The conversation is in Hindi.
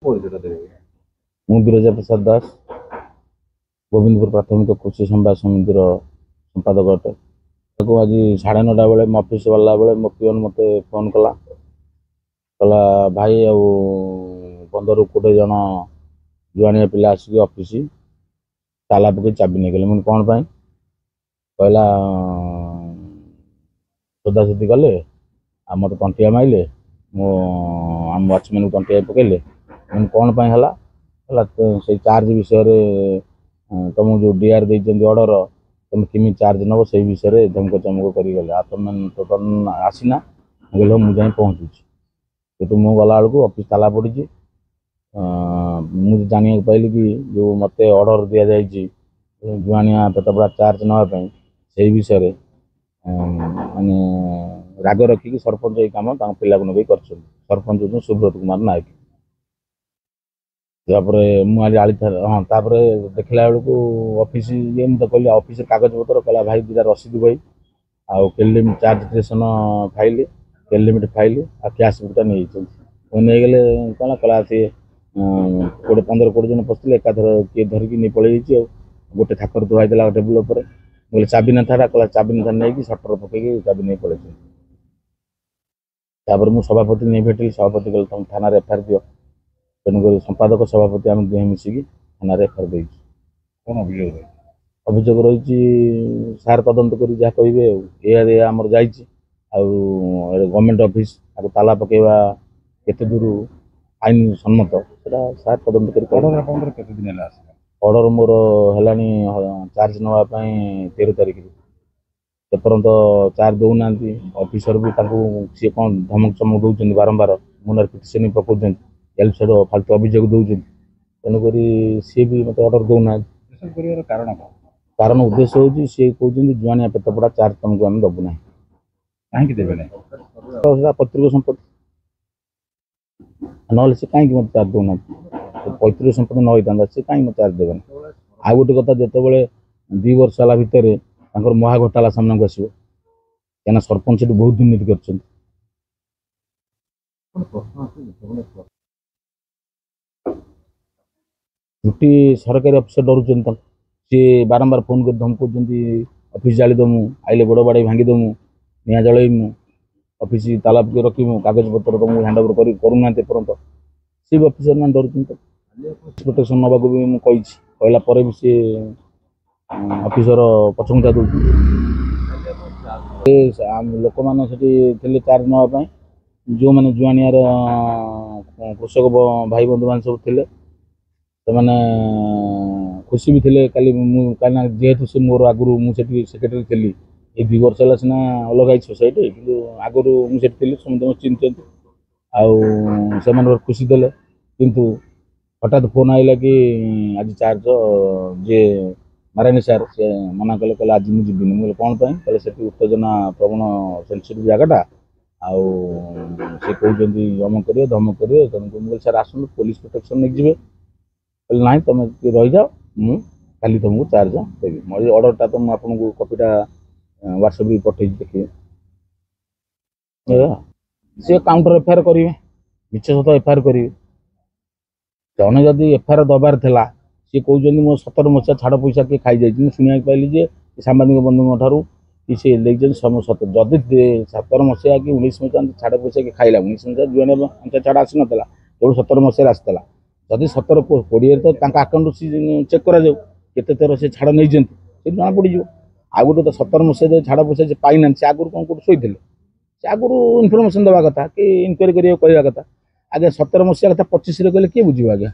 ମୁଁ ବିରଜା ପ୍ରସାଦ ଦାସ ଗୋବିନ୍ଦପୁର ପ୍ରାଥମିକ କୃଷି ସମ୍ବାଦ ସମିତିର ସମ୍ପାଦକ ଅଟେ। ତାକୁ ଆଜି 9:30 ବେଳେ ମୋ ଅଫିସ ଗଲା ବେଳେ ମୋ ପିଅନ ମୋତେ ଫୋନ୍ କଲା ଭାଇ ଆଉ 15-20 ଜଣ जुआनिया पिला आसिक ऑफिस ताला पकई चाबी नहीं गले। मुझे कौन पाई कहला सोदासोदी कले आ मत तंटिया माइले मो आम वॉचमैन को तंटिया पकड़े मुझे कौन पाई हला से चार्ज विषय तुम जो डीआर ऑर्डर तुम किमी चार्ज नब से विषय धमक चमक करगले तुम तुम आसीना मुझे मुझे पहुँचुची तो मुझे गला बेलू ऑफिस ताला पड़ी मुझे जाना पाइली कि जो मत ऑर्डर दि जाए जुआनिया पेटपड़ा चार्ज नापी से विषय माने राग रखिकी सरपंच ये कम पिला नगे कर सरपंच हूँ सुब्रत कुमार नायक। मुझे हाँ तापर देखला बेलू ऑफिस ये मुझे कहली ऑफिस कागज पत्र कहला भाई 2टा रसीद बही आउ limit charge station file limit file आ कैश बुकटा नहीं गले कहला सी 15-20 जन पशुले एकाथर किए धरिकी नहीं पलि गोटे थाकर धुआईदेला टेबुल पर बोले चाबी न था कहला चाबी न था नहीं सटर पकईकि चाबी नहीं पड़े। तापर मुझे सभापति नहीं भेटिली सभापति कहले तुम थाना एफआईआर दियो तेणुक संपादक सभापति आम दुहे मिसिकी थाना एफआईआर दे कौन अभियोग रही सार तदंत कर जहाँ कहे आमर जा गवर्नमेंट ऑफिस आपको ताला पकेवा केते दूर आईन सम्मत सार तदंत कर ऑर्डर मोर है चार्ज नापी 13 तारिख एपर्यंत चार्ज दौना ऑफिसर भी सी कौन धमक चमक दौरान बारंबार मुनार पिटिशन पकाउं हेल्प साइड फालतू अभियोग दौरान तेणुक सी भी मत ऑर्डर दौना कारण उद्देश्य हूँ सी कहते जुआनिया पेटपड़ा चार्ज तुमको आम दबू ना कहीं देवे पैतृक संपत्ति ना से कहीं मत चार्ज दौना पैतृक संपत्ति न होता सी कहीं मत चार्ज देवे आ गोटे कथा जिते 2 वर्ष है भितर महा घोटाला सामना को आसो क्या सरपंच बहुत दुर्नीति कर सरकारी अफिसर डरुं सी बारंबार फोन कर धमकाऊँ ऑफिस जालीदमु आइले गोड़ बाड़े भांगीदमु निआ जलैमु ऑफिस ताला पकई रखीमु कागज पत्र तुमको हैंड ओवर करूना पर्यंत सी भी ऑफिसर मैंने डरुं प्रोटेक्शन नवा भी मुझे कहला भी सी ऑफिसर पछमुचा दौर लोक मैंने चार्ज नापी जो मैंने जुआनियार कृषक भाई बंधु मान सब थे खुशी भी थे कहीं जेहेतु से मोर आगु मुझे सेक्रेटरी थी ये 2 वर्ष है सीना अलग सोसाइटी कि आगुरी मुझे थी समझ चिन्हते आउ खुशी देले किंतु हठात फोन आइला कि आज चार्ज जे नारायण सार से मना कले कहले आज मुझे जीवन मुझे कौन पाई कहले से उत्तेजना प्रवण सेंसिटिव जगटा आउ से कहते अमक करेंगे धमक करेंगे तेणुक मुझे सर आसନ୍ତୁ पुलिस प्रोटेक्शन नहीं जी कहले ना तुम रही जाओ मु खाली तुमको चार्ज देवी मोर ऑर्डरटा तो मुझे कॉपीटा व्हाट्सएप भी पठे देखिए सी काउंटर एफआईआर करेंगे मिछ सत एफआईआर करेंगे जने जदि एफआईआर दबार था सी कहते मो 17 मसीहा छाड़ पैसा किए खाई जाए शुणा पाइली जे सांबादिक बंधु ठार कि सी जदि 17 मसीहा कि 19 मसीहा छाड़ पैसा किए खाइला 19 मसीहा जुआनिया पंचायत छाड़ आसी नाला केवल 17 मसीहा आसाला जदि 17-20 तो आकाउंट चेक करते थर से छाड़ नहीं जना पड़ आ गए तो 17 मसीहा छाड़ पैसा पाई ना से आगुरी कौन कौट शोते से आगुरी इनफर्मेशन देवा कथा कि इनक्वारी करवा कथा आगे 17 मसीहा कथा 25 कहले किए बुझे आज्ञा।